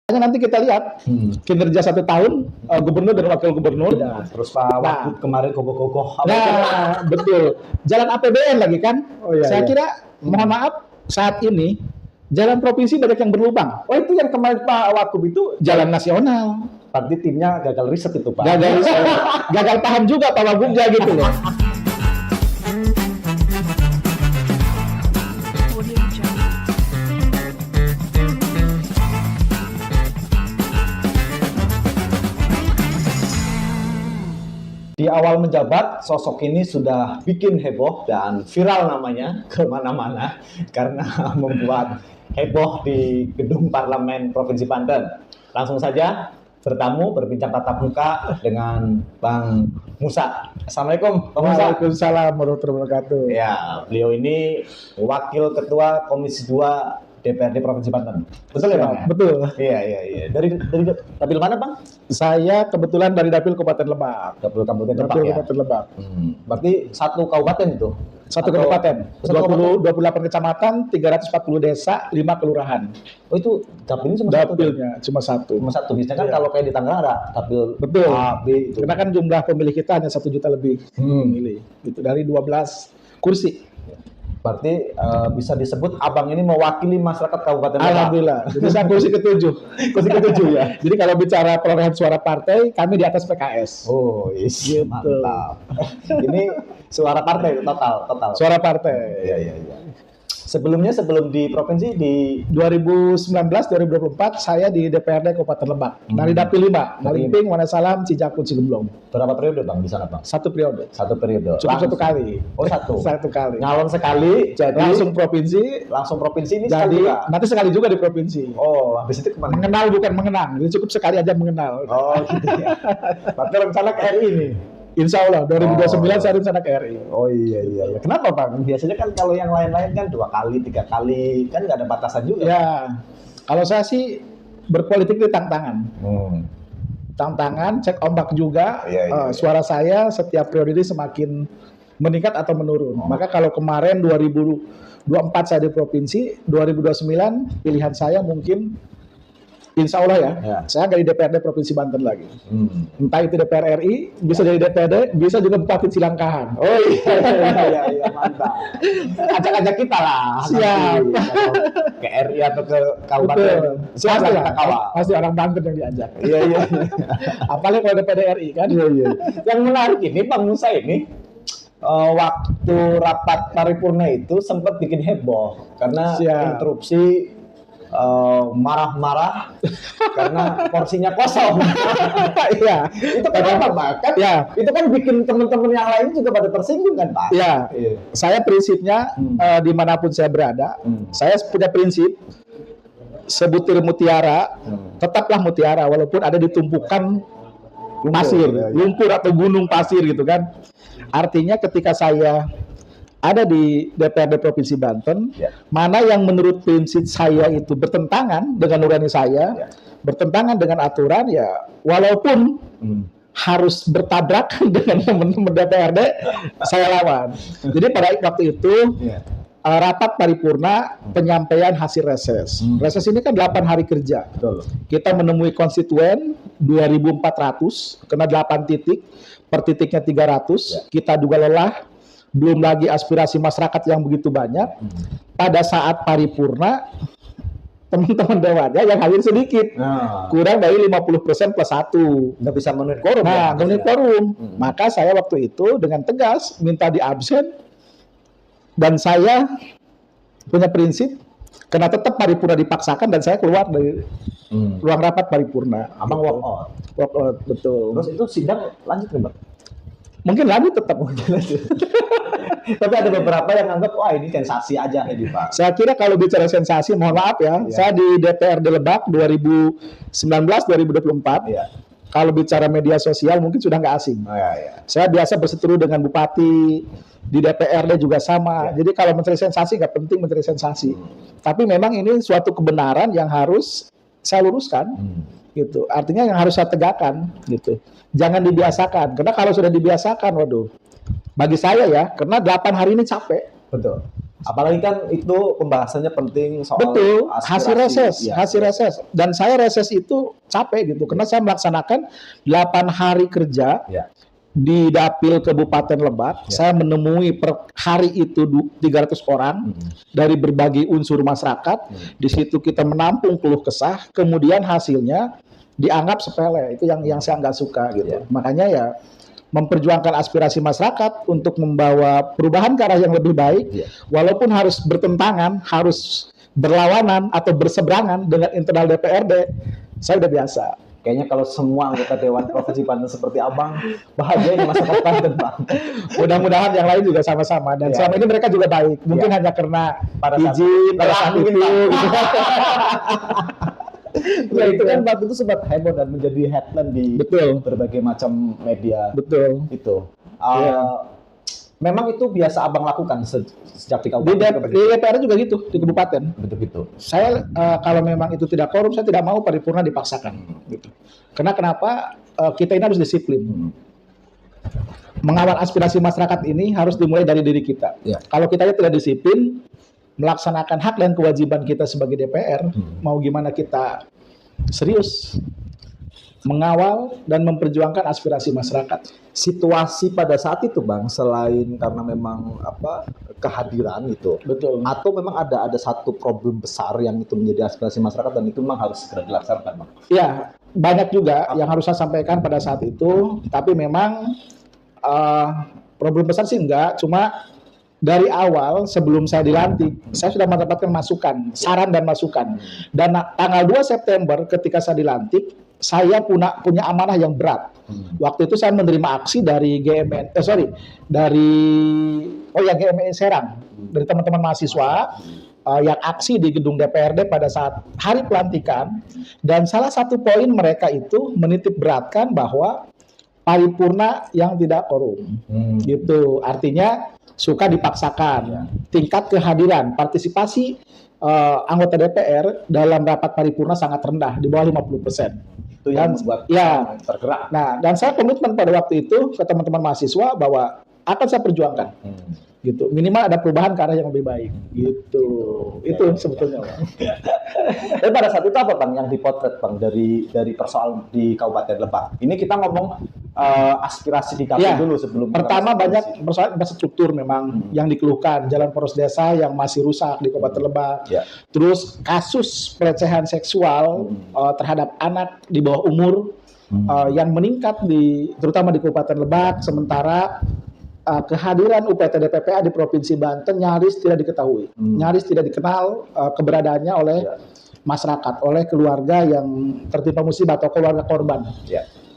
Nanti kita lihat kinerja 1 tahun gubernur dan wakil gubernur. Terus Pak Wagub kemarin kokoh-kokoh. Nah, betul. Jalan APBN lagi kan. Saya kira, mohon maaf, saat ini jalan provinsi banyak yang berlubang. Oh, itu yang kemarin Pak Wagub itu jalan nasional. Berarti timnya gagal riset itu, Pak. Gagal paham juga Pak Wagubnya gitu loh. Di awal menjabat, sosok ini sudah bikin heboh dan viral namanya kemana-mana karena membuat heboh di gedung parlemen Provinsi Banten. Langsung saja bertamu berbincang tatap muka dengan Bang Musa. Assalamualaikum, Bang Musa. Waalaikumsalam warahmatullahi wabarakatuh. Ya, beliau ini Wakil Ketua Komisi 2 DPRD Provinsi Banten. Betul ya, Bang? Betul. Iya. Dari dapil mana, Bang? Saya kebetulan dari Dapil Kabupaten Lebak. Dapil Kabupaten Lebak. Dapil ya? Kabupaten Lebak. Berarti satu kabupaten itu? Satu kabupaten. 28 kecamatan, 340 desa, 5 kelurahan. Oh, itu dapilnya cuma Dapilnya cuma satu. Cuma satu. Biasanya kan kalau kayak di Tangerang ada dapil Betul. A, B itu. Karena kan jumlah pemilih kita hanya 1 juta lebih pemilih. Itu dari 12 kursi. Berarti bisa disebut abang ini mewakili masyarakat Kabupaten Lebak. Alhamdulillah. Jadi saya kursi ke-7. Kursi ke-7 ya. Jadi kalau bicara perolehan suara partai, kami di atas PKS. Oh, Gitu. mantap. Ini suara partai total. Suara partai. Iya. Sebelum di provinsi di 2019-2024 saya di DPRD Kabupaten Lebak. Dari Dapil 5, Malingping, Wonosalam, Cijakun, Cigemblong. berapa periode, Bang, di sana, Bang? 1 periode. Satu periode. Cukup 1 kali. Oh, satu. 1 kali. Nyalon sekali, jadi Langsung provinsi. ini Jadi sekali juga. nanti sekali juga di provinsi. Oh, habis itu kemana? Mengenal bukan mengenang. Jadi cukup sekali aja mengenal. Oh, gitu ya. Berarti rencana ke RI nih. Insya Allah 2029 saya rencana ke RI. Oh iya. Kenapa, Bang? Biasanya kan kalau yang lain-lain kan 2 kali, 3 kali, kan nggak ada batasan juga. Ya, kalau saya sih berpolitik di tantangan. Tantangan, cek ombak juga. Iya. Suara saya setiap periode ini semakin meningkat atau menurun. Maka kalau kemarin 2024 saya di provinsi, 2029 pilihan saya mungkin Insya Allah ya, saya nggak di DPRD Provinsi Banten lagi. Entah itu DPR RI, bisa jadi DPRD, bisa juga Bupati Cilangkahan. Oh iya, mantap. Ajak-ajak kita lah. Siap. Ke RI atau ke kabupaten. Pasti lah, pasti orang Banten yang diajak. Iya. Apalagi kalau DPRD RI kan. Iya. Yang menarik ini, Bang Musa ini, waktu rapat paripurna itu sempat bikin heboh karena interupsi, marah-marah karena porsinya kosong. Iya. Itu kenapa, Pak? Kan itu kan bikin teman-teman yang lain juga pada tersinggung kan, Pak? Iya. Saya prinsipnya dimanapun saya berada, saya punya prinsip sebutir mutiara, tetaplah mutiara walaupun ada di tumpukan pasir, lumpur atau gunung pasir gitu kan. Artinya ketika saya ada di DPRD Provinsi Banten, mana yang menurut prinsip saya itu bertentangan dengan nurani saya, bertentangan dengan aturan, ya walaupun harus bertabrakan dengan teman-teman DPRD, saya lawan. Jadi pada waktu itu rapat paripurna penyampaian hasil reses. Reses ini kan 8 hari kerja. Kita menemui konstituen 2.400, kena 8 titik, per titiknya 300. Kita juga lelah. Belum lagi aspirasi masyarakat yang begitu banyak. Pada saat paripurna, teman-teman dewannya yang hadir sedikit, kurang dari 50% plus 1. Nggak bisa memenuhi quorum. Nah, memenuhi quorum. Maka saya waktu itu dengan tegas minta di absen, dan saya punya prinsip, karena tetap paripurna dipaksakan dan saya keluar dari ruang rapat paripurna. Abang walk out. Walk out, betul. Terus itu sidang lanjut kan, Bang? Mungkin lanjut tetap. Tapi ada beberapa yang anggap, wah ini sensasi aja ini, Pak. Saya kira kalau bicara sensasi, mohon maaf ya, saya di DPRD Lebak 2019-2024, kalau bicara media sosial mungkin sudah nggak asing. Saya biasa berseteru dengan bupati, di DPRD juga sama. Jadi kalau mencari sensasi nggak penting mencari sensasi. Tapi memang ini suatu kebenaran yang harus saya luruskan. Gitu. Artinya yang harus saya tegakkan, gitu. Jangan dibiasakan, karena kalau sudah dibiasakan, waduh. Bagi saya ya, karena 8 hari ini capek. Betul. Apalagi kan itu pembahasannya penting soal Betul, aspirasi. hasil reses. Dan saya reses itu capek gitu, karena saya melaksanakan 8 hari kerja Ya. di Dapil Kabupaten Lebak. Saya menemui per hari itu 300 orang dari berbagai unsur masyarakat. Di situ kita menampung keluh kesah, kemudian hasilnya dianggap sepele. Itu yang saya nggak suka gitu. Makanya ya memperjuangkan aspirasi masyarakat untuk membawa perubahan ke arah yang lebih baik, walaupun harus bertentangan, harus berlawanan atau berseberangan dengan internal DPRD, saya udah biasa. Kayaknya kalau semua anggota Dewan Provinsi Banten seperti Abang, bahagia di masyarakat Banten, Bang. Mudah-mudahan yang lain juga sama-sama. Dan selama ini mereka juga baik. Mungkin hanya karena izin pada saat itu. Gitu. Ya itu kan waktu itu sempat heboh dan menjadi headline di berbagai macam media. Betul. Itu. Memang itu biasa Abang lakukan sejak di kabupaten. Di DPR juga gitu, di kabupaten. Betul. Saya kalau memang itu tidak korup, saya tidak mau paripurna dipaksakan. Gitu. Karena kenapa kita ini harus disiplin. Mengawal aspirasi masyarakat ini harus dimulai dari diri kita. Kalau kita tidak disiplin, melaksanakan hak dan kewajiban kita sebagai DPR, mau gimana kita serius mengawal dan memperjuangkan aspirasi masyarakat. Situasi pada saat itu, Bang, selain karena memang kehadiran itu, betul, atau memang ada satu problem besar yang itu menjadi aspirasi masyarakat dan itu memang harus segera dilaksanakan, Bang. Ya, banyak juga yang harus saya sampaikan pada saat itu, tapi memang problem besar sih enggak, cuma dari awal sebelum saya dilantik, saya sudah mendapatkan masukan, saran dan masukan. Dan tanggal 2 September ketika saya dilantik, saya punya amanah yang berat. Waktu itu saya menerima aksi dari GMN Serang, dari teman-teman mahasiswa yang aksi di gedung DPRD pada saat hari pelantikan. Dan salah satu poin mereka itu menitip beratkan bahwa paripurna yang tidak korup. Gitu. Artinya suka dipaksakan. Tingkat kehadiran, partisipasi anggota DPR dalam rapat paripurna sangat rendah, di bawah 50%. Itu yang membuat tergerak. Nah, dan saya komitmen pada waktu itu ke teman-teman mahasiswa bahwa akan saya perjuangkan. Gitu. Minimal ada perubahan ke arah yang lebih baik. Gitu. Itu sebetulnya, Bang. Tapi pada saat itu apa, Bang, yang dipotret, Bang, dari persoalan di Kabupaten Lebak? Ini kita ngomong aspirasi di KPU dulu sebelum. Pertama banyak persoalan infrastruktur memang yang dikeluhkan, jalan poros desa yang masih rusak di Kabupaten Lebak. Terus kasus pelecehan seksual terhadap anak di bawah umur yang meningkat terutama di Kabupaten Lebak, sementara kehadiran UPT DPPA di Provinsi Banten nyaris tidak diketahui, nyaris tidak dikenal keberadaannya oleh masyarakat, oleh keluarga yang tertimpa musibah atau keluarga korban.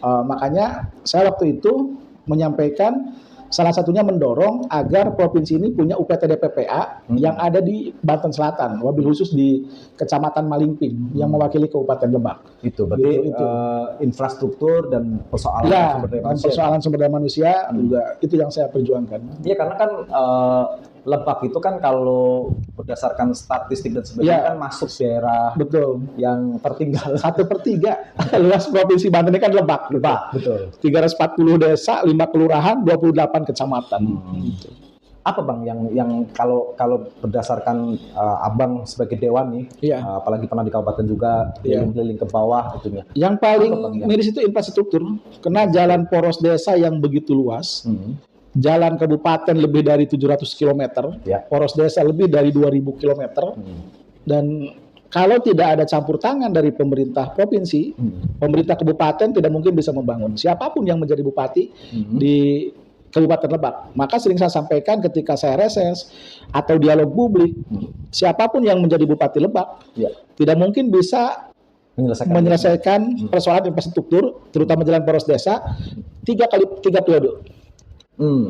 Makanya saya waktu itu menyampaikan salah satunya mendorong agar provinsi ini punya UPT DPPA yang ada di Banten Selatan, wabil khusus di Kecamatan Malingping yang mewakili Kabupaten Lebak. Itu berarti itu. Infrastruktur dan persoalan sumber daya manusia juga itu yang saya perjuangkan. Iya, karena kan Lebak itu kan kalau berdasarkan statistik dan sebagainya kan masuk daerah yang tertinggal 1/3 luas provinsi Banten ini kan Lebak. Betul. 340 desa, 5 kelurahan, 28 kecamatan. Gitu. Apa, Bang, yang kalau berdasarkan Abang sebagai dewan nih, apalagi pernah di kabupaten juga, keliling-keliling ke bawah itunya. Yang paling miris itu infrastruktur, karena jalan poros desa yang begitu luas. Jalan kabupaten lebih dari 700 km, poros desa lebih dari 2000 km, dan kalau tidak ada campur tangan dari pemerintah provinsi, pemerintah kabupaten tidak mungkin bisa membangun. Siapapun yang menjadi bupati di Kabupaten Lebak, maka sering saya sampaikan ketika saya reses atau dialog publik, siapapun yang menjadi bupati Lebak tidak mungkin bisa menyelesaikan persoalan infrastruktur, terutama jalan poros desa, 3 periode.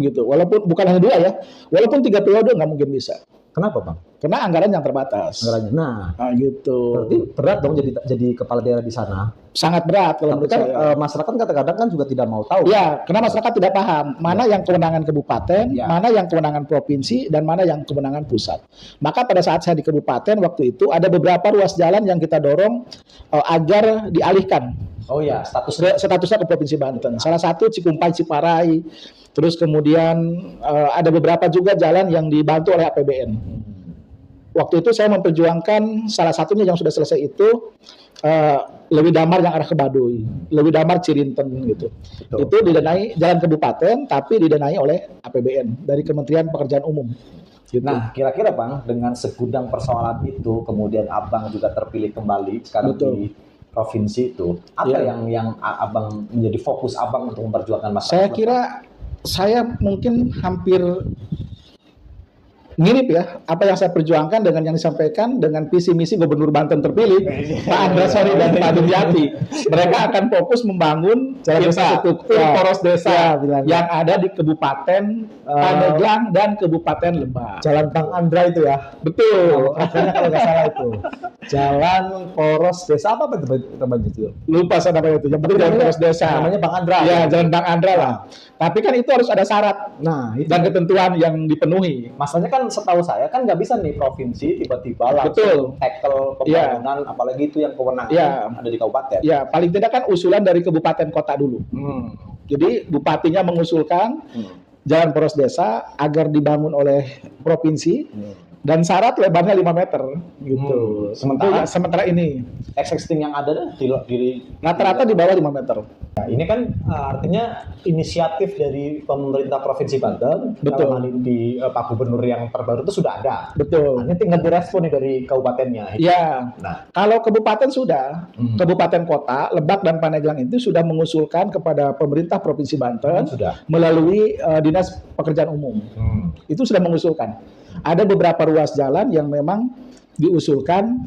Gitu. Walaupun bukan hanya 2 ya, walaupun 3 periode nggak mungkin bisa. Kenapa, Bang? Karena anggaran yang terbatas. Nah, gitu. Berarti berat dong jadi kepala daerah di sana. Sangat berat kalau menurut saya. Masyarakat kadang-kadang kan juga tidak mau tahu. Ya, karena masyarakat tidak paham mana yang kewenangan kabupaten, mana yang kewenangan provinsi, dan mana yang kewenangan pusat. Maka pada saat saya di kabupaten waktu itu ada beberapa ruas jalan yang kita dorong agar dialihkan. Statusnya ke Provinsi Banten. Salah satu Cikumpai Ciparai. Terus kemudian ada beberapa juga jalan yang dibantu oleh APBN. waktu itu saya memperjuangkan salah satunya yang sudah selesai itu Lewi Damar yang arah ke Baduy, Lewi Damar Cirinten gitu. Betul. Itu didanai jalan kabupaten tapi didanai oleh APBN dari Kementerian Pekerjaan Umum. Gitu. Nah, kira-kira Bang, dengan segudang persoalan itu, kemudian Abang juga terpilih kembali sekarang Betul. di provinsi itu, apa Iya. yang Abang menjadi fokus Abang untuk memperjuangkan masalah? Saya kira saya mungkin hampir mirip ya apa yang saya perjuangkan dengan yang disampaikan dengan visi misi Gubernur Banten terpilih Pak Andrasari dan Pak Dumyati. Mereka akan fokus membangun Jalan desa. infrastruktur Ya. poros desa Ya, bilang. yang ada di Kabupaten Pandeglang dan Kabupaten Lebak. Jalan Bang Andra itu ya. Betul. Katanya kalau nggak salah itu. Jalan Poros Desa apa teman itu? Lupa saya namanya itu. Yang penting jalan poros desa. Namanya Bang Andra. Ya, jalan Bang Andra lah. Tapi kan itu harus ada syarat Nah, itu dan ketentuan yang dipenuhi. masalahnya kan setahu saya kan nggak bisa nih provinsi tiba-tiba Betul. langsung tackle pembangunan, apalagi itu yang kewenangan Ya. ada di kabupaten. Ya, paling tidak kan usulan dari kabupaten kota dulu. Hmm. Jadi bupatinya mengusulkan jalan poros desa agar dibangun oleh provinsi dan syarat lebarnya 5 meter gitu. Sementara ini Existing yang ada di rata-rata di bawah 5 meter. Nah, ini kan artinya inisiatif dari pemerintah Provinsi Banten, Betul. dalam hal ini di Pak Gubernur yang terbaru itu sudah ada. Betul. Hanya tinggal direspon nih dari kabupatennya. Ya, Nah, kalau kabupaten sudah, kabupaten kota, Lebak dan Pandeglang itu sudah mengusulkan kepada pemerintah Provinsi Banten sudah. melalui Dinas Pekerjaan Umum. Itu sudah mengusulkan. Ada beberapa ruas jalan yang memang diusulkan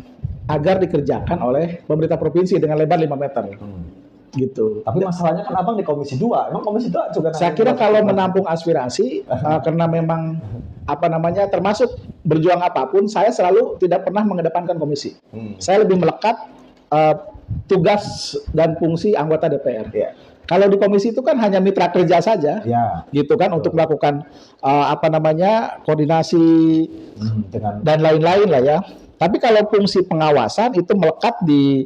agar dikerjakan oleh pemerintah provinsi dengan lebar 5 meter. Gitu. Tapi masalahnya kan Abang di Komisi 2. Emang Komisi 2 juga Saya kira kalau menampung aspirasi karena memang apa namanya termasuk berjuang apapun, saya selalu tidak pernah mengedepankan komisi. Saya lebih melekat tugas dan fungsi anggota DPR. Ya. Kalau di komisi itu kan hanya mitra kerja saja, Ya. gitu kan, untuk melakukan apa namanya koordinasi Dengan dan lain-lain lah ya. Tapi kalau fungsi pengawasan itu melekat di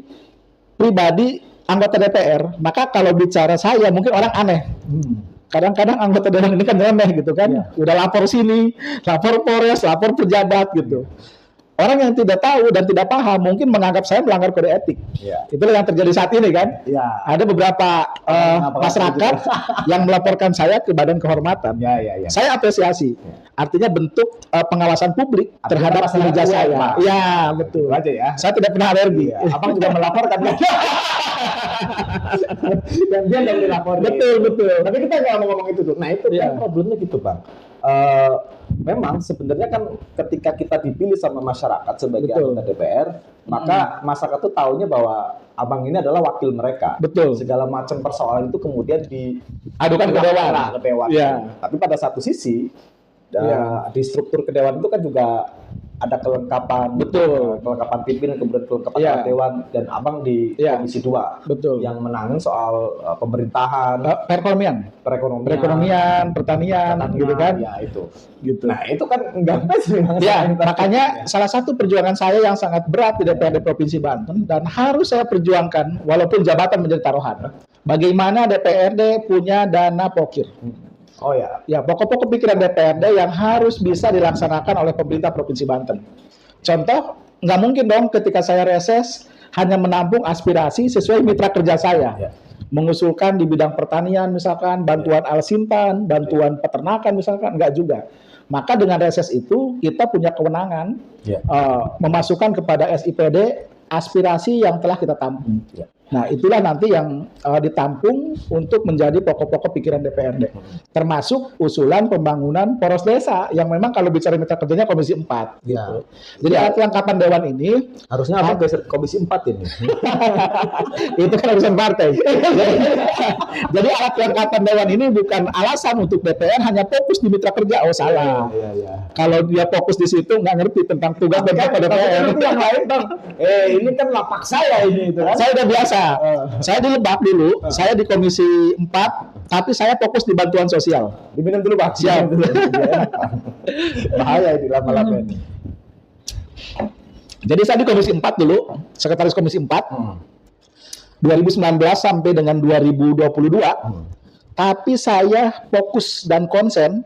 pribadi anggota DPR, maka kalau bicara saya mungkin orang aneh. Kadang-kadang anggota dewan ini kan remeh gitu kan, Iya. udah lapor sini, lapor Polres, lapor pejabat gitu. Orang yang tidak tahu dan tidak paham mungkin menganggap saya melanggar kode etik. Ya. Itulah yang terjadi saat ini kan. Ya. Ada beberapa masyarakat yang melaporkan saya ke Badan Kehormatan. Ya, ya, ya. Saya apresiasi. Artinya bentuk pengawasan publik Artinya terhadap masalah kinerja aware, saya. Pak. Ya, betul. Itu aja ya. Saya tidak pernah alergi. Ya. Abang juga melaporkan kan? Dan dia nggak dilaporin. Betul, betul. Tapi kita nggak mau ngomong itu tuh. Nah itu Iya. kan problemnya gitu Bang. Memang sebenarnya kan ketika kita dipilih sama masyarakat sebagai Betul. anggota DPR, maka masyarakat tuh taunya bahwa Abang ini adalah wakil mereka. Betul. Segala macam persoalan itu kemudian Adukan ke dewan. ke dewan. Iya. Tapi pada satu sisi Iya. di struktur kedewan itu kan juga ada kelengkapan, Betul. kelengkapan pimpinan, kemudian kelengkapan Iya. alat dewan, dan Abang di Iya. Komisi 2 Betul. yang menangani soal pemerintahan, Perekonomian, perekonomian, pertanian, gitu kan. Ya itu. Gitu. Nah itu kan nggak pas memang. Ya, makanya salah satu perjuangan saya yang sangat berat di DPRD Provinsi Banten dan harus saya perjuangkan walaupun jabatan menjadi taruhan. Bagaimana DPRD punya dana pokir? Oh ya. Ya, pokok-pokok pikiran DPRD yang harus bisa dilaksanakan oleh pemerintah Provinsi Banten. Contoh, nggak mungkin dong ketika saya reses hanya menampung aspirasi sesuai mitra kerja saya. Ya. Mengusulkan di bidang pertanian misalkan, bantuan alsintan, bantuan peternakan misalkan, nggak juga. Maka dengan reses itu kita punya kewenangan Ya. memasukkan kepada SIPD aspirasi yang telah kita tampung. Ya. Nah, itulah nanti yang ditampung untuk menjadi pokok-pokok pikiran DPRD. Termasuk usulan pembangunan poros desa yang memang kalau bicara mitra kerjanya Komisi 4 Ya. gitu. Jadi alat kelengkapan dewan ini Harusnya Abang geser ke Komisi 4 ini. itu kan urusan partai. Jadi alat kelengkapan dewan ini bukan alasan untuk DPR hanya fokus di mitra kerja. Oh, salah. Iya, iya. Kalau dia fokus di situ nggak ngerti tentang tugas dan Tapi apa DPR. itu yang lain Bang. Ini kan lapak saya ini itu kan. Saya udah biasa. Saya di Lebak dulu, saya di Komisi 4, tapi saya fokus di bantuan sosial. Diminum dulu Pak. Siap. Diminum dulu. Bahaya ini lama-lama ini. Jadi saya di Komisi 4 dulu, sekretaris Komisi 4, 2019 sampai dengan 2022. Tapi saya fokus dan konsen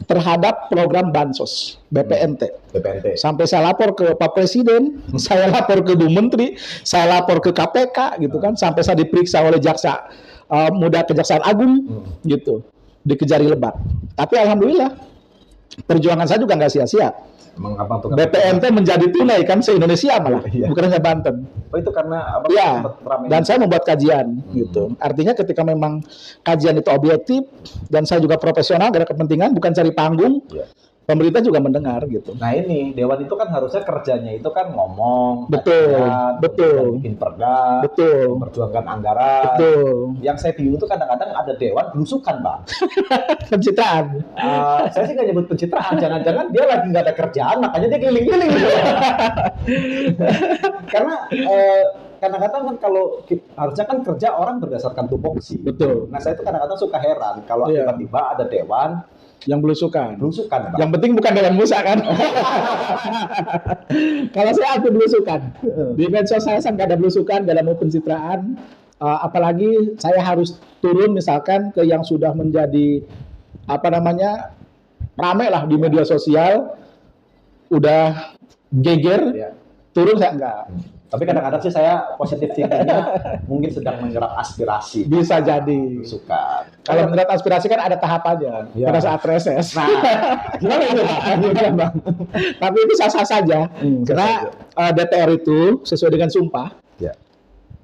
terhadap program Bansos BPNT. BPNT. Sampai saya lapor ke Pak Presiden, saya lapor ke Bu Menteri, saya lapor ke KPK gitu kan, sampai saya diperiksa oleh jaksa muda Kejaksaan Agung gitu, dikejari Lebak. Tapi alhamdulillah perjuangan saya juga nggak sia-sia. Mengapa tuh? BPNT menjadi tunai kan se-Indonesia malah, Iya. bukan hanya Banten. Oh, itu karena apa? Iya, sempat ramai. dan saya membuat kajian gitu. Artinya ketika memang kajian itu objektif dan saya juga profesional, gak ada kepentingan, bukan cari panggung, Iya. pemerintah juga mendengar gitu. Nah ini Dewan itu kan harusnya kerjanya itu kan ngomong, Betul, kajian, betul. kemudian bikin perda, Betul, memperjuangkan anggaran. betul. Yang saya bingung itu kadang-kadang ada Dewan belusukan, Bang. Pencitraan. Saya sih nggak nyebut pencitraan, jangan-jangan dia lagi nggak ada kerjaan, makanya dia keliling-keliling gitu. Karena kadang-kadang kan kalau harusnya kan kerja orang berdasarkan tupoksi. Betul. Nah saya itu kadang-kadang suka heran kalau Iya. tiba-tiba ada Dewan Yang belusukan. belusukan, Bang. Yang penting bukan dalam musa kan. Kalau saya anti belusukan. Di medsos saya nggak ada belusukan, nggak ada mau pencitraan. Apalagi saya harus turun misalkan ke yang sudah menjadi apa namanya rame lah di media sosial, udah geger, Ya. turun saya enggak. Tapi kadang-kadang sih saya positif thinkingnya mungkin sedang menyerap aspirasi. Bisa jadi. Belusukan. Kalau menurut aspirasi kan ada tahapannya Ya. pada saat reses. Nah, gimana itu, Pak? Iya, Bang. Tapi itu sah-sah saja. Karena DPR itu sesuai dengan sumpah Ya.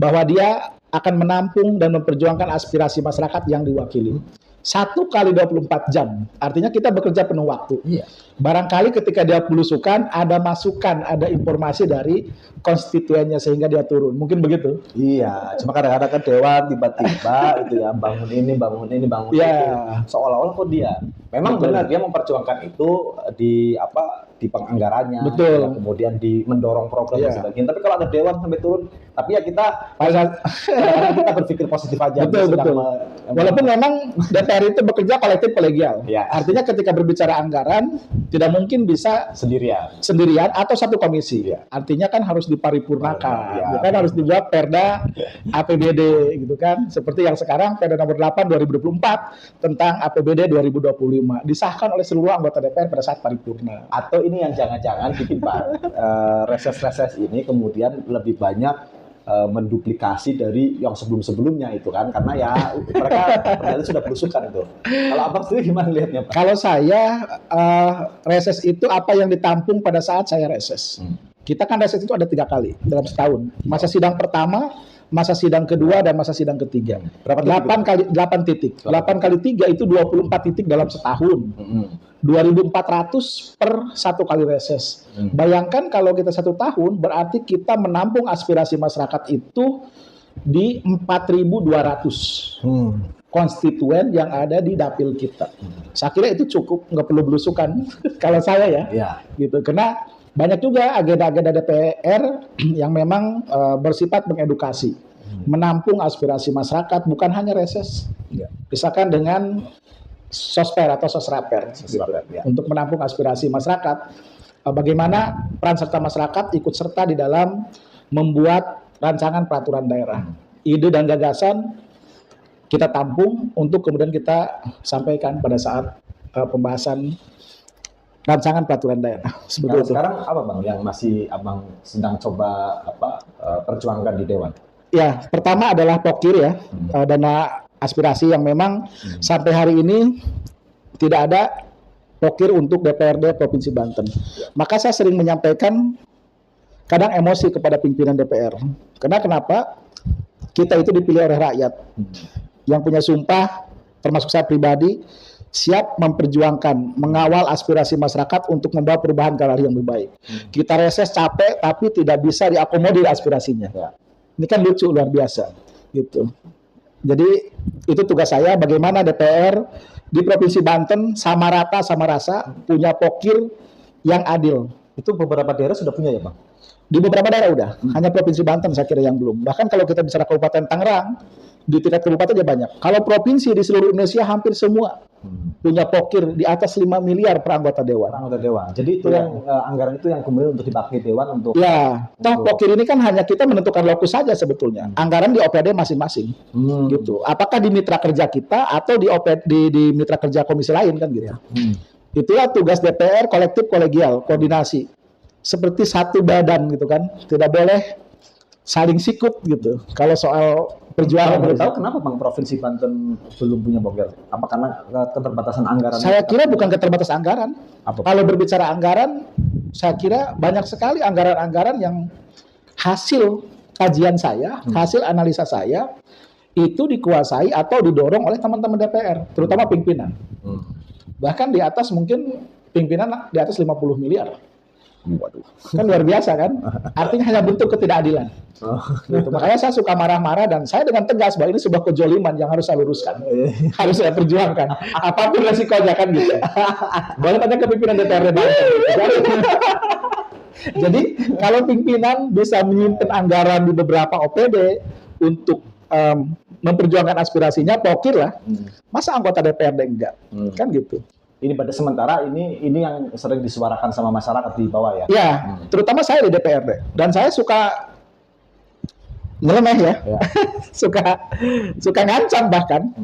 bahwa dia akan menampung dan memperjuangkan aspirasi masyarakat yang diwakili. 1 kali 24 jam. Artinya kita bekerja penuh waktu. Iya. Barangkali ketika dia belusukan, ada masukan, ada informasi dari konstituennya sehingga dia turun. Mungkin begitu. Iya, cuma kadang-kadang kan Dewan tiba-tiba itu ya bangun ini, bangun ini, bangun Iya. itu. Seolah-olah kok dia. Memang Betul. benar dia memperjuangkan itu di di penganggarannya, Betul. ya, kemudian di mendorong program dan Iya. sebagainya. Tapi kalau ada Dewan sampai turun, tapi ya kita kadang-kadang kita berpikir positif aja. Betul, Dia sedang betul. Walaupun memang DPR itu bekerja kolektif kolegial. Ya. Artinya ketika berbicara anggaran, tidak mungkin bisa sendirian. sendirian atau satu komisi. Iya. Artinya kan harus diparipurnakan. Iya. Kan harus dibuat Perda APBD gitu kan. Seperti yang sekarang Perda nomor 8 2024 tentang APBD 2025 disahkan oleh seluruh anggota DPR pada saat paripurna. Atau ini yang jangan-jangan bikin Pak reses-reses ini kemudian lebih banyak menduplikasi dari yang sebelum-sebelumnya itu kan, karena ya mereka ternyata sudah belusukan itu. Kalau Abang sendiri gimana lihatnya, Pak? Kalau saya reses itu apa yang ditampung pada saat saya reses. Kita kan reses itu ada 3 kali dalam setahun. Masa sidang pertama, masa sidang kedua, dan masa sidang ketiga. Berapa 8 titik? 8 kali 3 itu 24 titik dalam setahun. 2.400 per 1 kali reses. Bayangkan kalau kita 1 tahun, berarti kita menampung aspirasi masyarakat itu di 4.200 konstituen yang ada di dapil kita. Saya kira itu cukup, nggak perlu belusukan kalau saya ya. Iya. Gitu. Karena banyak juga agenda-agenda DPR yang memang bersifat mengedukasi, menampung aspirasi masyarakat, bukan hanya reses. Iya. Misalkan dengan sosper atau sosraper, Sosraper, ya. untuk menampung aspirasi masyarakat. Bagaimana peran serta masyarakat ikut serta di dalam membuat rancangan peraturan daerah. Ide dan gagasan kita tampung untuk kemudian kita sampaikan pada saat pembahasan rancangan peraturan daerah. Nah, Seperti itu. sekarang apa Bang yang masih Abang sedang coba perjuangkan di Dewan? Ya, pertama adalah POKIR ya, dana aspirasi yang memang sampai hari ini tidak ada POKIR untuk DPRD Provinsi Banten. Maka saya sering menyampaikan kadang emosi kepada pimpinan DPR. Karena kenapa? Kita itu dipilih oleh rakyat yang punya sumpah, termasuk saya pribadi, siap memperjuangkan, mengawal aspirasi masyarakat untuk membawa perubahan ke arah yang lebih baik. Kita reses capek, tapi tidak bisa diakomodir aspirasinya. Ya. Ini kan lucu, luar biasa. Gitu. Jadi itu tugas saya, bagaimana DPR di Provinsi Banten sama rata sama rasa punya POKIR yang adil. Itu beberapa daerah sudah punya ya Bang? Di beberapa daerah udah, hanya Provinsi Banten saya kira yang belum. Bahkan kalau kita bicara Kabupaten Tangerang, di tingkat kabupaten aja banyak. Kalau provinsi di seluruh Indonesia hampir semua punya POKIR di atas 5 miliar per anggota dewan. Anggota Dewan. Jadi itu Ya. yang anggaran itu yang kemudian untuk dipakai Dewan untuk Ya, toh POKIR ini kan hanya kita menentukan lokus saja sebetulnya. Anggaran di OPD masing-masing, gitu. Apakah di mitra kerja kita atau di OPD di mitra kerja komisi lain kan gitu. Itulah tugas DPR, kolektif kolegial, koordinasi. Seperti satu badan gitu kan. Tidak boleh saling sikut gitu. Kalau soal perjuangan Boleh tahu kenapa Bang Provinsi Banten belum punya bogel? Apa karena keterbatasan anggaran? Saya kira bukan keterbatasan anggaran. Apa? Kalau berbicara anggaran, saya kira banyak sekali anggaran-anggaran yang hasil kajian saya, hasil analisa saya, itu dikuasai atau didorong oleh teman-teman DPR, terutama pimpinan. Bahkan di atas mungkin pimpinan di atas 50 miliar. Waduh. Kan luar biasa kan? Artinya hanya bentuk ketidakadilan. Gitu. Makanya saya suka marah-marah dan saya dengan tegas bahwa ini sebuah kejoliman yang harus saya luruskan. Harus saya perjuangkan. Apapun resikonya kan gitu. Boleh tanya ke pimpinan DPRD Banten. Jadi kalau pimpinan bisa menyimpan anggaran di beberapa OPD untuk memperjuangkan aspirasinya, pokir lah. Masa anggota DPRD enggak? Kan gitu. Ini pada sementara ini yang sering disuarakan sama masyarakat di bawah ya. Ya, terutama saya di DPRD dan saya suka nyeleneh ya. suka ngancam bahkan.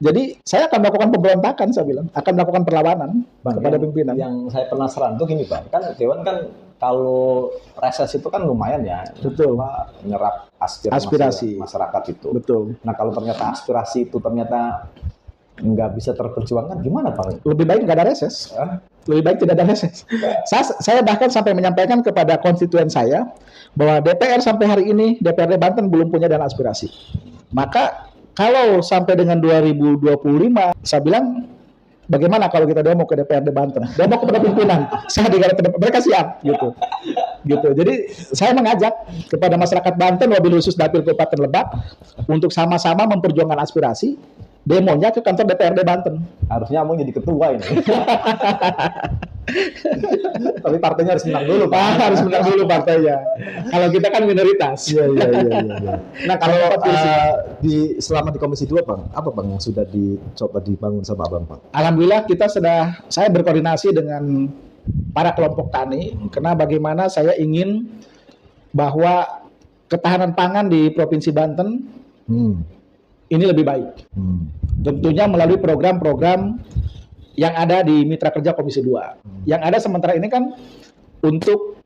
Jadi saya akan melakukan pemberontakan, saya bilang, akan melakukan perlawanan kepada pimpinan. Yang saya penasaran tuh gini Bang, kan Dewan kan kalau reses itu kan lumayan ya, Betul. menyerap Aspirasi masyarakat itu. Betul. Nah kalau ternyata aspirasi itu ternyata nggak bisa terperjuangkan, gimana Bang? Lebih baik nggak ada reses. Lebih baik tidak ada reses. Saya bahkan sampai menyampaikan kepada konstituen saya bahwa DPR sampai hari ini, DPRD Banten belum punya dana aspirasi. Maka kalau sampai dengan 2025, saya bilang, bagaimana kalau kita demo ke DPRD Banten? Demo kepada pimpinan. Saya di garda terdepan, mereka siap, gitu. Jadi saya mengajak kepada masyarakat Banten, wabil khusus Dapil Kabupaten Lebak, untuk sama-sama memperjuangkan aspirasi, demonya ke kantor DPRD Banten. Harusnya Amung jadi ketua ini. Tapi partainya harus menang dulu, Pak. Harus menang dulu partainya. Kalau kita kan minoritas. Iya. Nah, kalau selama di Komisi 2, Bang, apa Bang yang sudah dicoba dibangun sama Abang, Bang? Alhamdulillah saya berkoordinasi dengan para kelompok tani, karena bagaimana saya ingin bahwa ketahanan pangan di Provinsi Banten ini lebih baik. Tentunya melalui program-program yang ada di Mitra Kerja Komisi 2. Yang ada sementara ini kan untuk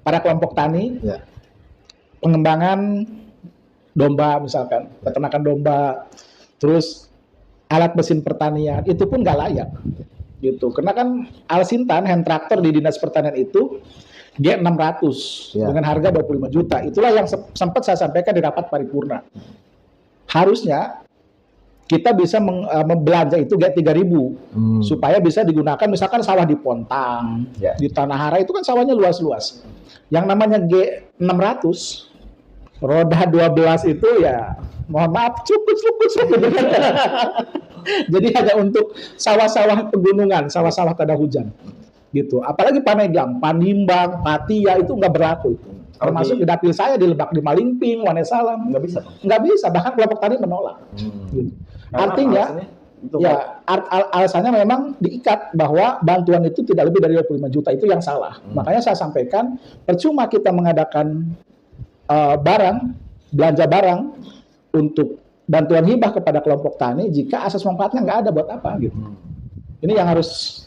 para kelompok tani, pengembangan domba misalkan, peternakan domba, terus alat mesin pertanian, itu pun nggak layak. Gitu. Karena kan Alsintan, hand traktor di Dinas Pertanian itu G600 dengan harga 25 juta. Itulah yang sempat saya sampaikan di rapat paripurna. Harusnya kita bisa membelanja itu G3000 supaya bisa digunakan misalkan sawah di Pontang, di Tanah Hara itu kan sawahnya luas-luas. Yang namanya G600 roda 12 itu ya mohon maaf cukup. Jadi hanya untuk sawah-sawah pegunungan, sawah-sawah tak ada hujan. Gitu. Apalagi Panegam, Panimbang, Patia itu nggak berlaku itu. Termasuk di dapil saya di Lebak, di Malingping, Wonosalam, nggak bisa. Nggak bisa, bahkan kelompok tani menolak. Gitu. Artinya, alasannya memang diikat bahwa bantuan itu tidak lebih dari 25 juta, itu yang salah. Makanya saya sampaikan, percuma kita mengadakan belanja barang untuk bantuan hibah kepada kelompok tani jika asas manfaatnya nggak ada, buat apa gitu. Ini yang harus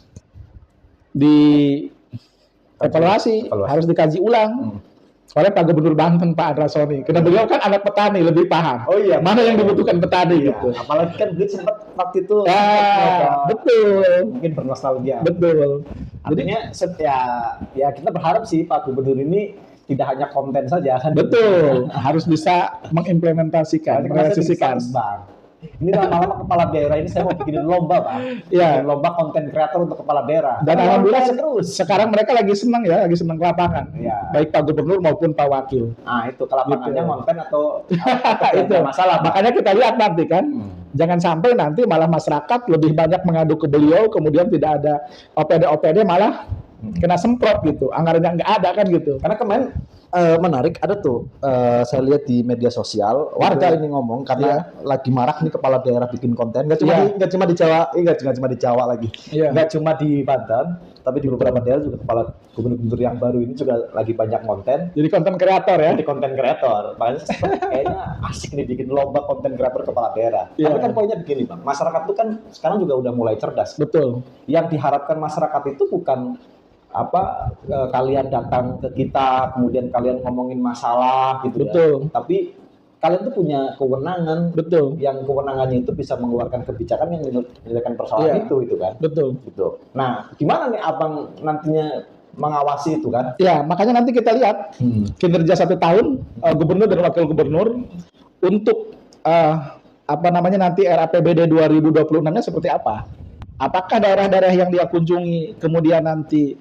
dievaluasi, harus dikaji ulang oleh Pak Gubernur Banten, Pak Andrasoni. Karena beliau kan anak petani, lebih paham. Oh iya, mana yang dibutuhkan petani gitu. Apalagi kan beliau sempat waktu itu betul. Mungkin bernostalgia. Betul. Artinya ya kita berharap sih Pak Gubernur ini tidak hanya konten saja kan. Betul. Harus bisa mengimplementasikan, merealisasikan. Ini lama-lama kepala daerah ini saya mau bikin lomba, Pak. Iya. Lomba konten kreator untuk kepala daerah. Dan alhamdulillah sekarang mereka lagi senang ke lapangan. Ya. Baik Pak Gubernur maupun Pak Wakil. Nah, itu ke lapangannya gitu. konten atau itu masalah. Makanya kita lihat nanti kan. Jangan sampai nanti malah masyarakat lebih banyak mengadu ke beliau, kemudian tidak ada OPD malah kena semprot gitu. Anggarannya nggak ada kan gitu. Karena kemarin menarik ada tuh saya lihat di media sosial warga ini ngomong karena lagi marak nih kepala daerah bikin konten nggak cuma Iya. nggak cuma di Jawa nggak cuma di Jawa lagi Iya. nggak cuma di Banten tapi di beberapa daerah juga kepala gubernur-gubernur yang baru ini juga lagi banyak konten Jadi konten kreator ya. jadi konten kreator makanya kayaknya asik nih bikin lomba konten kreator kepala daerah Iya. tapi kan poinnya begini bang masyarakat itu kan sekarang juga udah mulai cerdas Betul. yang diharapkan masyarakat itu bukan kalian datang ke kita kemudian kalian ngomongin masalah gitu Betul. ya tapi kalian tuh punya kewenangan Betul. yang kewenangannya itu bisa mengeluarkan kebijakan yang menyelesaikan persoalan Iya. itu kan Betul. gitu nah gimana nih abang nantinya mengawasi itu kan Ya, makanya nanti kita lihat kinerja 1 tahun gubernur dan wakil gubernur untuk nanti RAPBD 2026-nya seperti apa? Apakah daerah-daerah yang dia kunjungi kemudian nanti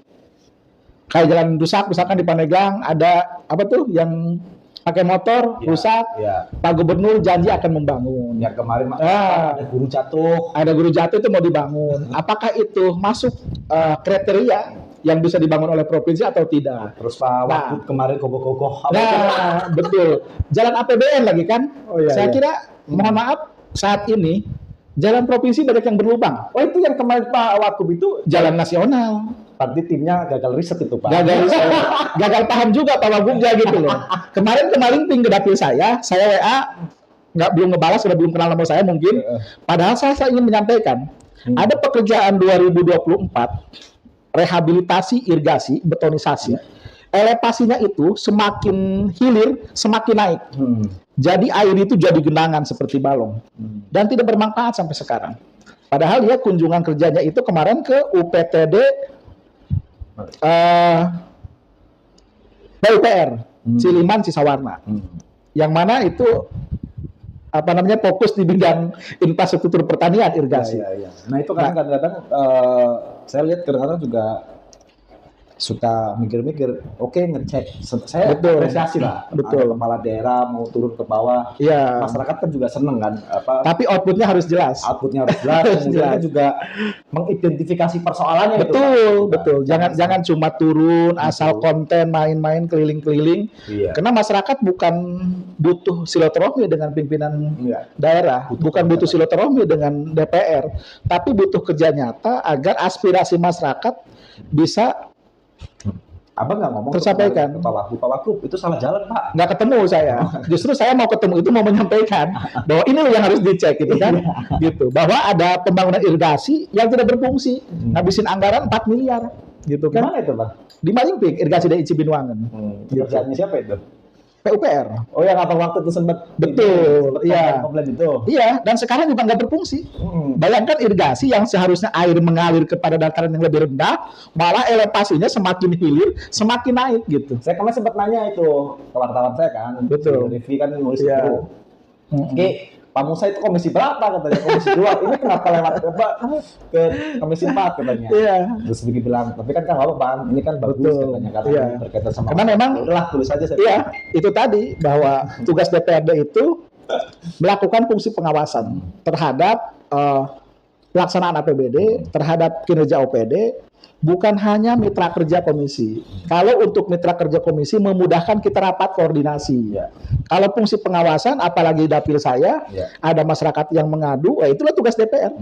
kayak jalan rusak, misalkan di Pandeglang ada yang pakai motor Ya, rusak, ya Pak Gubernur janji akan membangun. yang kemarin Ah. ada guru jatuh Ada guru jatuh itu mau dibangun. Apakah itu masuk kriteria yang bisa dibangun oleh provinsi atau tidak? terus Pak Wagub kemarin gogoh-gogoh Nah, betul. Jalan APBN lagi kan? Oh, iya, Saya iya. kira, mohon maaf, saat ini jalan provinsi banyak yang berlubang. oh itu yang kemarin Pak Wagub itu Jalan nasional. berarti timnya gagal riset itu Pak Gagal paham juga Pak Wagubnya gitu loh. Kemarin ping ke dapil saya WA belum ngebalas, sudah belum kenal nomor saya mungkin. Padahal saya ingin menyampaikan ada pekerjaan 2024 rehabilitasi irigasi betonisasi. Elevasinya itu semakin hilir semakin naik. Jadi air itu jadi genangan seperti balong dan tidak bermanfaat sampai sekarang. Padahal dia kunjungan kerjanya itu kemarin ke UPTD PUPR Ciliman Cisawarna, yang mana itu fokus di bidang infrastruktur pertanian irigasi. Iya. Nah itu kan kadang-kadang saya lihat kadang-kadang juga suka mikir-mikir, oke ngecek, saya Betul. apresiasi lah, Betul. ada kepala daerah mau turun ke bawah, Iya. masyarakat kan juga seneng kan, Tapi outputnya harus jelas. outputnya harus jelas, Harus kemudian jelas. kan juga mengidentifikasi persoalannya itu, Betul, Pak. betul. Jangan cuma turun asal Betul. konten main-main keliling-keliling. Iya. Karena masyarakat bukan butuh silaturahmi dengan pimpinan Iya. daerah, bukan butuh silaturahmi dengan DPR, tapi butuh kerja nyata agar aspirasi masyarakat bisa Abang nggak ngomong tersampaikan. ke Pak Wagub itu salah jalan Pak. nggak ketemu saya. Justru saya mau ketemu itu mau menyampaikan bahwa ini loh yang harus dicek gitu kan. Gitu. Bahwa ada pembangunan irigasi yang tidak berfungsi. Ngabisin anggaran 4 miliar gitu kan. Gimana itu Bang? Di Malingping irigasi dari Cibinwangen. Kerjaannya siapa itu? PUPR. Oh yang abang waktu itu sempat Betul, iya. komplain itu. Iya, dan sekarang juga nggak berfungsi. Bayangkan irigasi yang seharusnya air mengalir kepada dataran yang lebih rendah, malah elevasinya semakin hilir, semakin naik gitu. Saya kemarin sempat nanya itu ke wartawan saya kan. Betul. Si Rifki kan nulis Iya. itu. Oke, Pak Musa itu komisi berapa katanya? Komisi 2. Ini kenapa lewat ke komisi 4 katanya. Iya. Terus Rifki bilang, tapi kan apa Bang, ini kan bagus Betul. katanya karena Iya. ini berkaitan sama. Karena memang udahlah tulis aja saya. Iya, itu tadi bahwa tugas DPRD itu melakukan fungsi pengawasan terhadap pelaksanaan APBD, terhadap kinerja OPD, bukan hanya mitra kerja komisi. Kalau untuk mitra kerja komisi memudahkan kita rapat koordinasi. Iya. Kalau fungsi pengawasan, apalagi dapil saya, Iya. ada masyarakat yang mengadu, itulah tugas DPR.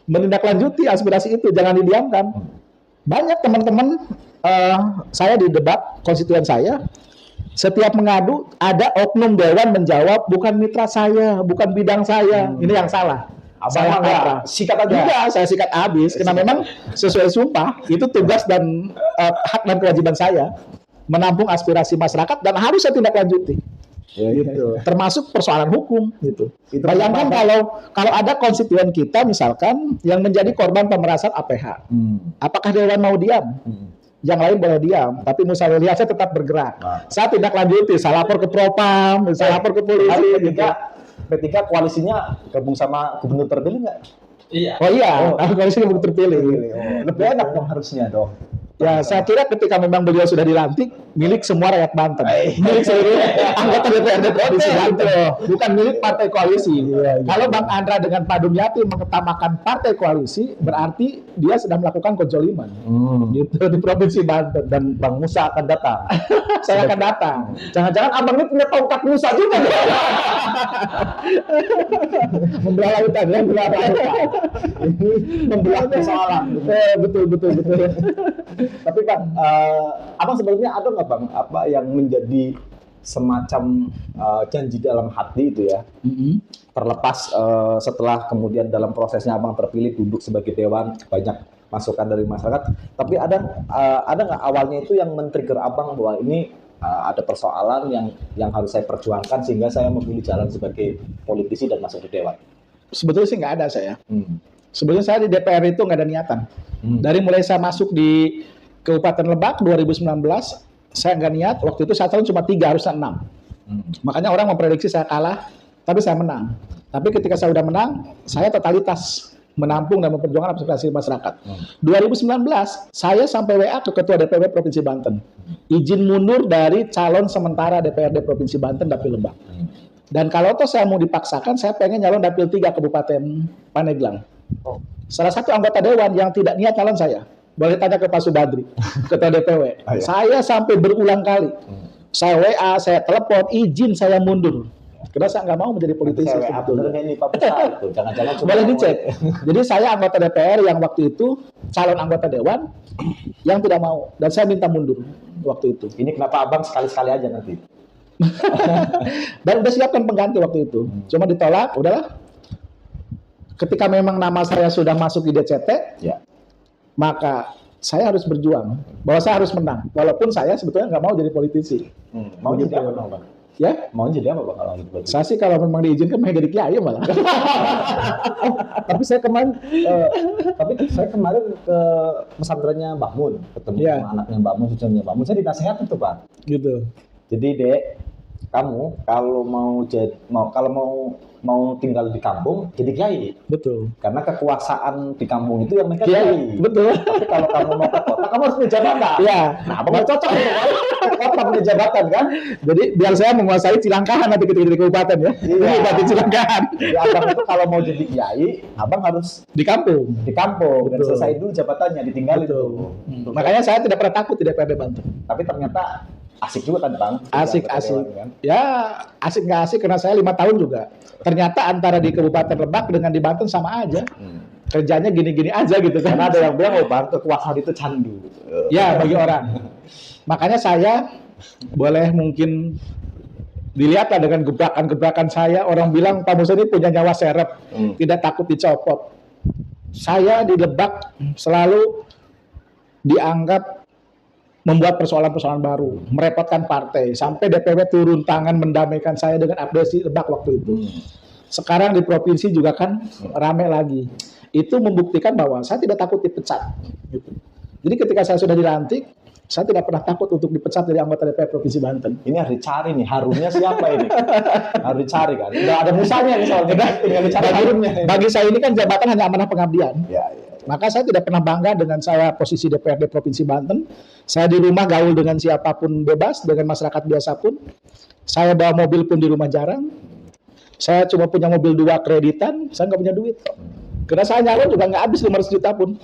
Menindaklanjuti aspirasi itu, jangan didiamkan. Banyak teman-teman saya di debat konstituen saya, setiap mengadu ada oknum dewan menjawab bukan mitra saya, bukan bidang saya. Ini yang salah. Abang enggak sikat aja. Enggak, saya sikat habis. Karena memang sesuai sumpah itu tugas dan hak dan kewajiban saya menampung aspirasi masyarakat dan harus saya tindak lanjuti. Ya, Gitu. Termasuk persoalan hukum gitu. Itu Bayangkan kalau ada konstituen kita misalkan yang menjadi korban pemerasan APH. Apakah dewan mau diam? Yang lain boleh diam, tapi Musyawarah saya tetap bergerak. Nah. Saya tindak lanjuti, saya lapor ke Propam, saya lapor ke polisi. Gitu. P3 koalisinya gabung sama gubernur terpilih nggak? Oh iya, kalau koalisi belum terpilih. Lebih enak dong harusnya dong. Ya, saya kira ketika memang beliau sudah dilantik, milik semua rakyat Banten, milik seluruh anggota DPRD Provinsi Banten, bukan milik partai koalisi. Kalau Bang Andra dengan Pak Dumyati mengutamakan partai koalisi, berarti dia sedang melakukan kezoliman, gitu di Provinsi Banten. Dan Bang Musa akan datang. saya akan datang. Jangan-jangan abang ini punya tongkat Musa juga. Membelah lautan, ya, membelah lautan. Membelah persoalan. Betul. Tapi Bang, abang sebenarnya ada nggak Bang apa yang menjadi semacam janji dalam hati itu ya? Terlepas setelah kemudian dalam prosesnya abang terpilih duduk sebagai dewan, banyak masukan dari masyarakat. Tapi ada nggak awalnya itu yang men-trigger abang bahwa ini ada persoalan yang harus saya perjuangkan sehingga saya memilih jalan sebagai politisi dan masuk di dewan? Sebetulnya sih nggak ada saya. Sebetulnya saya di DPR itu nggak ada niatan. Dari mulai saya masuk di Kabupaten Lebak 2019, saya nggak niat. Waktu itu saya tahun cuma 3, harusnya 6. Makanya orang memprediksi saya kalah, tapi saya menang. Tapi ketika saya udah menang, saya totalitas menampung dan memperjuangkan aspirasi masyarakat. 2019, saya sampai WA ke Ketua DPW Provinsi Banten. Izin mundur dari calon sementara DPRD Provinsi Banten Dapil Lebak. Dan kalau toh saya mau dipaksakan, saya pengen nyalon Dapil 3 Kabupaten Pandeglang. Salah satu anggota dewan yang tidak niat calon saya. Boleh tanya ke Pak Subadri, Ketua DPW. Saya sampai berulang kali. Saya WA, saya telepon, izin saya mundur. Karena saya nggak mau menjadi politisi. Jangan-jangan boleh dicek. Jadi saya anggota DPR yang waktu itu calon anggota dewan yang tidak mau. Dan saya minta mundur waktu itu. Ini kenapa abang sekali-sekali aja nanti? Dan udah siapkan pengganti waktu itu. Cuma ditolak, udahlah. Ketika memang nama saya sudah masuk di DCT, maka saya harus berjuang bahwa saya harus menang, walaupun saya sebetulnya nggak mau jadi politisi. Mau jadi apa Bang? Ya? Mau jadi apa Bang kalau jadi politisi? Saya sih kalau memang diizinkan mau jadi kiai malah. Tapi saya kemarin ke pesantrennya Mbak Mun, ketemu sama anaknya Mbak Mun, cucunya Mbak Mun, saya dinasehatin tuh Pak. Gitu. Jadi Dek, kamu kalau mau tinggal di kampung jadi kiai. Betul. Karena kekuasaan di kampung itu yang mereka kiai. Betul. Tapi kalau kamu mau ke kota, kamu harus punya jabatan. Iya. Nah, abang nggak cocok ya, kota punya jabatan kan? Jadi biar saya menguasai Cilangkahan nanti ketika di kabupaten ya. Iya. Bupati Cilangkahan. Jadi abang itu kalau mau jadi kiai, abang harus Di kampung. di kampung dan Betul. selesai dulu jabatannya, ditinggalin Betul. tuh. Makanya saya tidak pernah takut di DPRD Banten. Tapi ternyata asik juga kan Bang? Asik. Kan? Ya asik nggak asik karena saya 5 tahun juga. Ternyata antara di Kabupaten Lebak dengan di Banten sama aja. Kerjanya gini-gini aja gitu kan. Karena ada yang bilang, oh Bang, kekuasaan itu candu. Ya bagi orang. Makanya saya boleh mungkin dilihatlah dengan gebrakan-gebrakan saya. Orang bilang Pak Musa ini punya nyawa serep, tidak takut dicopot. Saya di Lebak selalu dianggap membuat persoalan-persoalan baru, merepotkan partai, sampai DPW turun tangan mendamaikan saya dengan abdesi Lebak waktu itu. Sekarang di provinsi juga kan rame lagi. Itu membuktikan bahwa saya tidak takut dipecat. Gitu. Jadi ketika saya sudah dilantik, saya tidak pernah takut untuk dipecat dari anggota DPR Provinsi Banten. Ini harus dicari nih, harumnya siapa ini? Harus dicari kan. Udah ada musanya nih soalnya kan, tinggal dicari harumnya. Bagi saya ini kan jabatan hanya amanah pengabdian. Ya. Maka saya tidak pernah bangga dengan saya posisi DPRD Provinsi Banten. Saya di rumah gaul dengan siapapun bebas, dengan masyarakat biasa pun. Saya bawa mobil pun di rumah jarang. Saya cuma punya mobil 2 kreditan, saya nggak punya duit. Karena saya nyalon juga nggak habis 500 juta pun.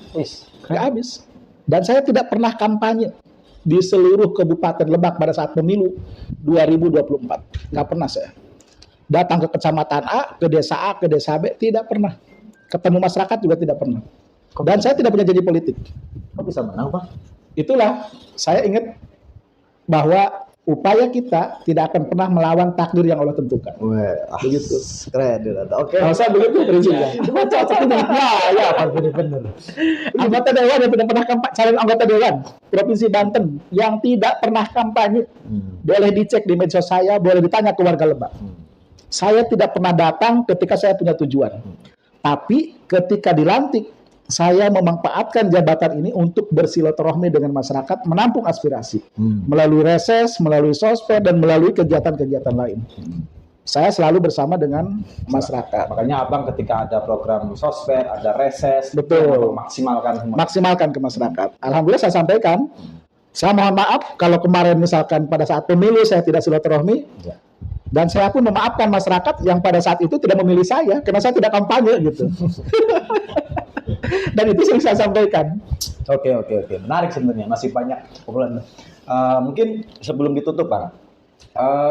Nggak habis. Dan saya tidak pernah kampanye di seluruh Kabupaten Lebak pada saat pemilu 2024. Nggak pernah saya. Datang ke kecamatan A, ke desa A, ke desa B, tidak pernah. Ketemu masyarakat juga tidak pernah. Dan saya tidak punya janji politik. Kok bisa menang Pak? Itulah, saya ingat bahwa upaya kita tidak akan pernah melawan takdir yang Allah tentukan. Begitu. Keren. Oke. Kalau saya begitu prinsipnya. Cuma cocok ini. Ya, benar-benar. Anggota dewan yang tidak pernah kampanye, calon anggota dewan Provinsi Banten yang tidak pernah kampanye, boleh dicek di medsos saya, boleh ditanya ke warga Lebak. Saya tidak pernah datang ketika saya punya tujuan. Tapi ketika dilantik, saya memanfaatkan jabatan ini untuk bersilaturahmi dengan masyarakat, menampung aspirasi melalui reses, melalui sosmed, dan melalui kegiatan-kegiatan lain. saya selalu bersama dengan masyarakat. Makanya abang ketika ada program sosmed, ada reses, Betul. abang maksimalkan semua. Maksimalkan ke masyarakat. Alhamdulillah saya sampaikan, saya mohon maaf kalau kemarin misalkan pada saat pemilu saya tidak silaturahmi, Ya. dan saya pun memaafkan masyarakat yang pada saat itu tidak memilih saya karena saya tidak kampanye gitu. Dan itu sering saya sampaikan. Oke. Menarik sebenarnya, masih banyak obrolan. Mungkin sebelum ditutup, Bang.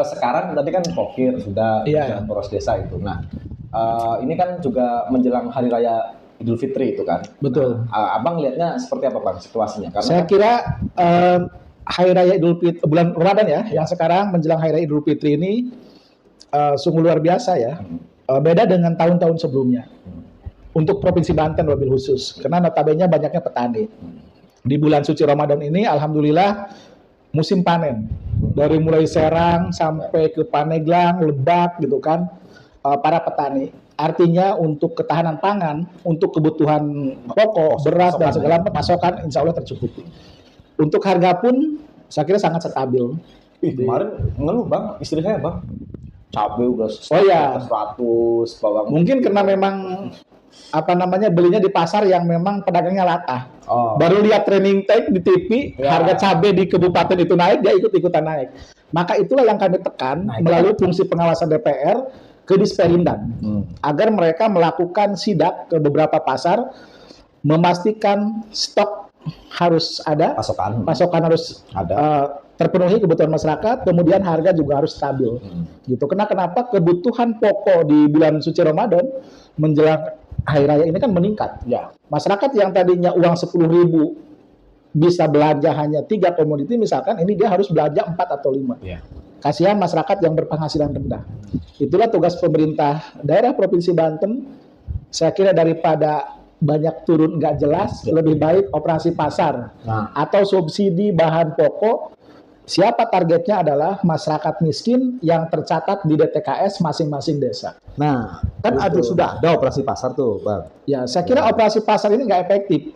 Sekarang tadi kan Pokir sudah Iya. jalan poros desa itu. Nah, ini kan juga menjelang Hari Raya Idul Fitri itu kan. Betul. Nah, abang lihatnya seperti apa, Bang, situasinya? Karena Saya kira Hari Raya Idul Fitri, bulan Ramadan ya, yang sekarang menjelang Hari Raya Idul Fitri ini sungguh luar biasa ya. Beda dengan tahun-tahun sebelumnya. Untuk Provinsi Banten wabil khusus, karena notabene banyaknya petani. Di bulan suci Ramadan ini, alhamdulillah musim panen. Dari mulai Serang sampai ke Paneglang, Lebak gitu kan, para petani. Artinya untuk ketahanan pangan, untuk kebutuhan pokok, beras dan segala pasokan insya Allah tercukupi. Untuk harga pun saya kira sangat stabil. kemarin ngeluh, Bang, istri saya, Bang. Cabai udah Oh iya. 100, bawang. Mungkin karena memang belinya di pasar yang memang pedagangnya latah. Oh. Baru lihat training tank di TV, Ya. harga cabai di kabupaten itu naik, dia ikut-ikutan naik. Maka itulah yang kami tekan Nah, itu melalui fungsi pengawasan DPR ke Disperindan, agar mereka melakukan sidak ke beberapa pasar, memastikan stok harus ada, pasokan harus Ada. terpenuhi kebutuhan masyarakat, kemudian harga juga harus stabil. Gitu. Kenapa kebutuhan pokok di bulan suci Ramadan menjelang hari raya ini kan meningkat. Ya. Masyarakat yang tadinya uang 10.000 bisa belanja hanya 3 komoditi misalkan, ini dia harus belanja 4 atau 5. Ya. Kasihan masyarakat yang berpenghasilan rendah. Itulah tugas pemerintah daerah Provinsi Banten. Saya kira daripada banyak turun nggak jelas, lebih baik operasi pasar atau subsidi bahan pokok. Siapa targetnya adalah masyarakat miskin yang tercatat di DTKS masing-masing desa. Nah, kan sudah ada operasi pasar tuh, Bang. Ya, saya kira operasi pasar ini nggak efektif.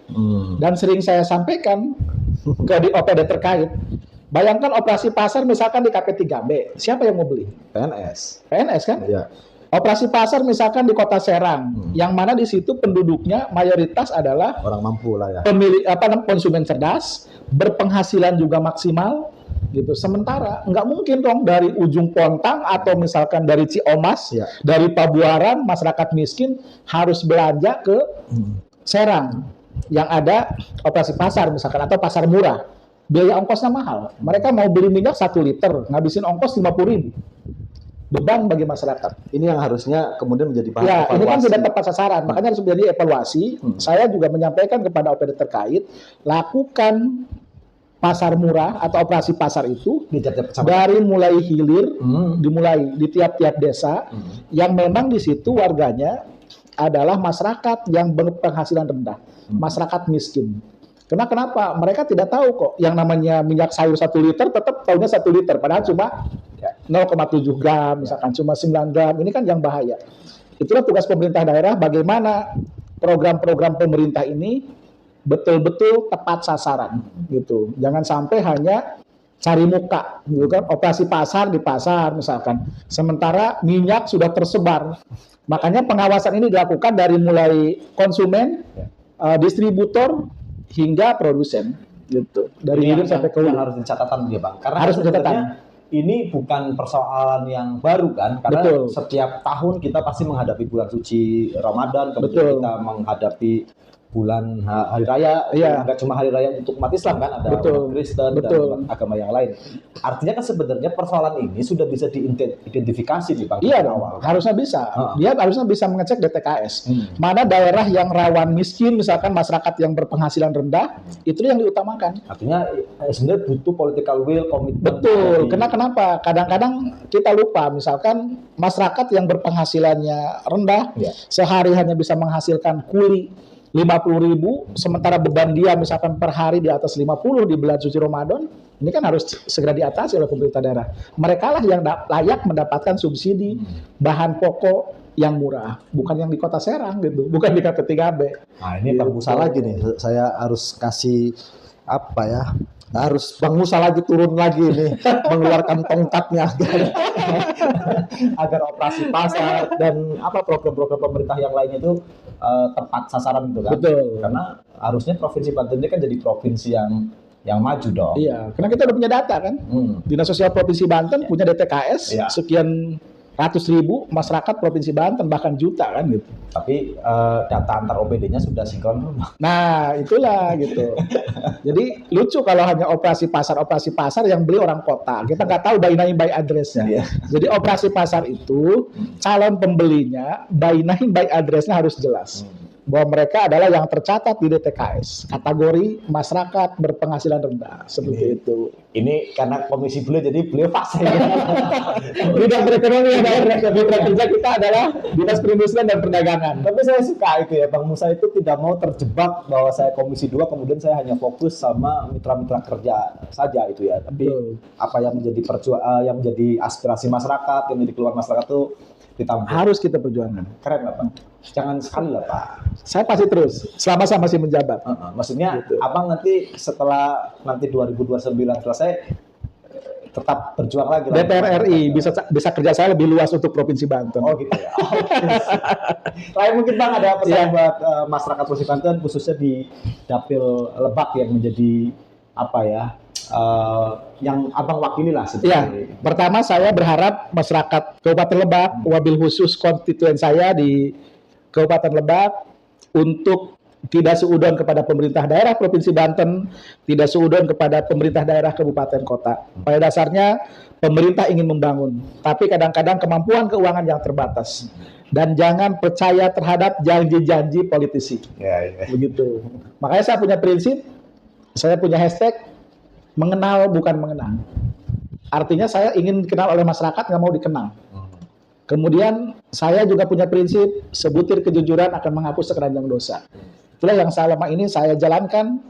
Dan sering saya sampaikan ke di OPD terkait. Bayangkan operasi pasar misalkan di KP3B, siapa yang mau beli? PNS. PNS kan? Ya. Operasi pasar misalkan di Kota Serang, yang mana di situ penduduknya mayoritas adalah Orang mampu lah ya. pemilih konsumen cerdas, berpenghasilan juga maksimal gitu. Sementara nggak mungkin dong dari ujung Pontang atau misalkan dari Ciomas, Ya. dari Pabuaran masyarakat miskin harus belanja ke Serang yang ada operasi pasar misalkan atau pasar murah. Biaya ongkosnya mahal. Mereka mau beli minyak 1 liter, ngabisin ongkos 50.000. Beban bagi masyarakat. Ini yang harusnya kemudian menjadi bahan Ya, ini kan evaluasi. tidak tepat sasaran. Makanya harus menjadi evaluasi. Saya juga menyampaikan kepada OPD terkait, lakukan pasar murah atau operasi pasar itu Di tiap-tiap kecamatan. dari mulai hilir, dimulai di tiap-tiap desa, yang memang di situ warganya adalah masyarakat yang berpenghasilan rendah, masyarakat miskin. Kenapa? Mereka tidak tahu kok yang namanya minyak sayur 1 liter tetap tahunya 1 liter, padahal cuma 0,7 gram, misalkan cuma 9 gram. Ini kan yang bahaya. Itulah tugas pemerintah daerah, bagaimana program-program pemerintah ini betul-betul tepat sasaran, gitu. Jangan sampai hanya cari muka, gitu kan? Operasi pasar di pasar, misalkan. Sementara minyak sudah tersebar. Makanya pengawasan ini dilakukan dari mulai konsumen, distributor, hingga produsen, gitu. Dari hilir sampai ke yang hulu. harus dicatatkan ya, Bang. Karena Harus sebenarnya dicatatkan. ini bukan persoalan yang baru kan, karena Betul. setiap tahun kita pasti menghadapi bulan suci Ramadan, kemudian Betul. kita menghadapi bulan hari raya, Iya. nggak cuma hari raya untuk umat Islam kan, ada Betul. umat Kristen Betul. dan agama yang lain. Artinya kan sebenarnya persoalan ini sudah bisa diidentifikasi di Bang Iya dari dong, awal. harusnya bisa. Ha. Dia harusnya bisa mengecek DTKS. Mana daerah yang rawan miskin, misalkan masyarakat yang berpenghasilan rendah, itu yang diutamakan. Artinya sebenarnya butuh political will, komitmen. Betul. dari- Kenapa? Kadang-kadang kita lupa, misalkan masyarakat yang berpenghasilannya rendah, Ya. sehari hanya bisa menghasilkan kuli 50.000, sementara beban dia misalkan per hari di atas 50 di bulan suci Ramadan, ini kan harus segera diatasi oleh pemerintah daerah. Mereka lah yang layak mendapatkan subsidi bahan pokok yang murah, bukan yang di Kota Serang gitu, bukan di KP3B. Nah ini Bang Musa lagi nih, saya harus kasih apa ya harus Bang Musa lagi turun lagi nih mengeluarkan tongkatnya agar operasi pasar dan apa program-program pemerintah yang lainnya itu tepat sasaran gitu kan. Betul. Karena harusnya Provinsi Banten ini kan jadi provinsi yang maju dong. Iya, karena kita udah punya data kan. Dinas Sosial Provinsi Banten punya DTKS Iya. sekian ratus ribu masyarakat Provinsi Banten, bahkan juta kan gitu. Tapi data antar OPD-nya sudah sinkron. Nah, itulah gitu. Jadi lucu kalau hanya operasi pasar yang beli orang kota. Kita nggak tahu by name by address-nya. Iya. Jadi operasi pasar itu calon pembelinya by name by address-nya harus jelas. Bahwa mereka adalah yang tercatat di DTKS, kategori masyarakat berpenghasilan rendah, seperti itu. Ini karena komisi beliau jadi beliau fase. Bidang perekonomian daerah, mitra kerja kita adalah Dinas Perindustrian dan Perdagangan. Tapi saya suka itu ya, Bang Musa itu tidak mau terjebak bahwa saya komisi 2 kemudian saya hanya fokus sama mitra-mitra kerja saja itu ya. Tapi Betul. apa yang menjadi yang menjadi aspirasi masyarakat, yang menjadi keluhan masyarakat itu ditampung. Harus kita perjuangkan. Keren lah Pak. Jangan sekali lah Pak. Saya pasti terus, selama saya masih menjabat. Maksudnya Gitu. Abang nanti setelah 2029 selesai tetap berjuang lagi lah. DPR RI bisa kerja saya lebih luas untuk Provinsi Banten. Oh gitu ya. Lain mungkin Bang ada pesan Iya. buat masyarakat Provinsi Banten khususnya di Dapil Lebak yang menjadi apa ya yang Abang wakili lah Ya, seperti pertama saya berharap masyarakat Kabupaten Lebak, wabil khusus konstituen saya di Kabupaten Lebak untuk tidak seudon kepada pemerintah daerah Provinsi Banten, tidak seudon kepada pemerintah daerah kabupaten kota. Pada dasarnya pemerintah ingin membangun, tapi kadang-kadang kemampuan keuangan yang terbatas. Dan jangan percaya terhadap janji-janji politisi. ya, ya. Begitu. Makanya saya punya prinsip, saya punya hashtag mengenal bukan mengenang. Artinya saya ingin dikenal oleh masyarakat, nggak mau dikenal. Kemudian saya juga punya prinsip sebutir kejujuran akan menghapus sekeranjang dosa. Itulah yang selama ini saya jalankan.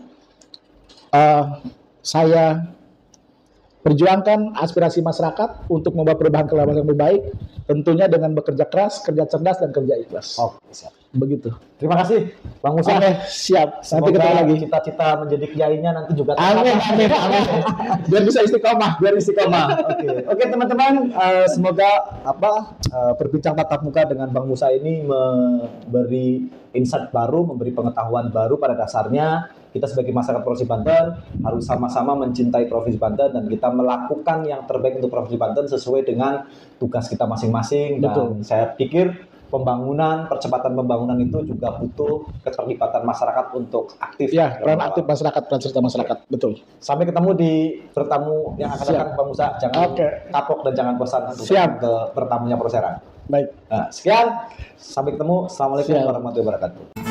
Saya perjuangkan aspirasi masyarakat untuk membawa perubahan ke arah yang lebih baik, tentunya dengan bekerja keras, kerja cerdas, dan kerja ikhlas. Oke, siap. Begitu. Terima kasih Bang Musa. Oke, siap. Nanti Semoga ketemu lagi. cita-cita menjadi kiainya nanti juga Amin, amin, amin. Biar bisa istiqomah. Oke teman-teman, semoga berbincang tatap muka dengan Bang Musa ini memberi insight baru, memberi pengetahuan baru. Pada dasarnya kita sebagai masyarakat Provinsi Banten harus sama-sama mencintai Provinsi Banten dan kita melakukan yang terbaik untuk Provinsi Banten sesuai dengan tugas kita masing-masing. Dan saya pikir percepatan pembangunan itu juga butuh keterlibatan masyarakat untuk aktif. Ya, peran aktif masyarakat, peran serta masyarakat. Betul. Sampai ketemu di bertamu yang akan datang, Bang Musa. Jangan kapok dan jangan bosan untuk ke bertamunya Proseran. Baik. Nah, sekian. Sampai ketemu. Assalamualaikum warahmatullahi wabarakatuh.